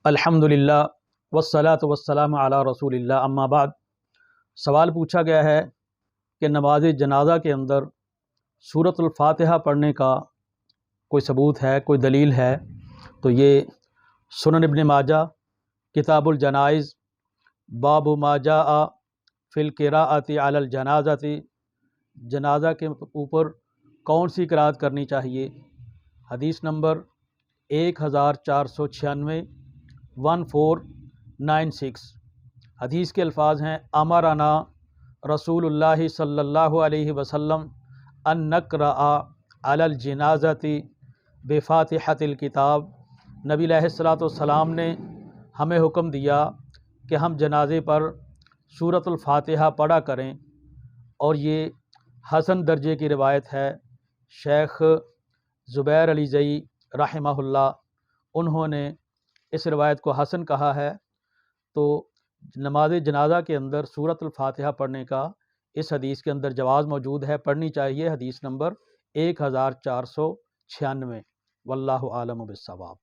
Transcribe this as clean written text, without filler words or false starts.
الحمدللہ والصلاۃ والسلام علی رسول اللہ، اما بعد۔ سوال پوچھا گیا ہے کہ نماز جنازہ کے اندر سورۃ الفاتحہ پڑھنے کا کوئی ثبوت ہے، کوئی دلیل ہے؟ تو یہ سنن ابن ماجہ کتاب الجنائز باب ما جاء فی القراءۃ علی الجنازۃ، جنازہ کے اوپر کون سی قرأت کرنی چاہیے، حدیث نمبر 1496 1496۔ حدیث کے الفاظ ہیں: امرنا رسول اللہ صلی اللہ علیہ وسلم ان نقرأ علی الجنازۃ بفاتحۃ الکتاب، نبی علیہ الصلوۃ والسلام نے ہمیں حکم دیا کہ ہم جنازے پر سورۃ الفاتحہ پڑھا کریں، اور یہ حسن درجے کی روایت ہے۔ شیخ زبیر علی زئی رحمہ اللہ انہوں نے اس روایت کو حسن کہا ہے۔ تو نماز جنازہ کے اندر سورۃ الفاتحہ پڑھنے کا اس حدیث کے اندر جواز موجود ہے، پڑھنی چاہیے، حدیث نمبر 1496۔ واللہ عالم بالصواب۔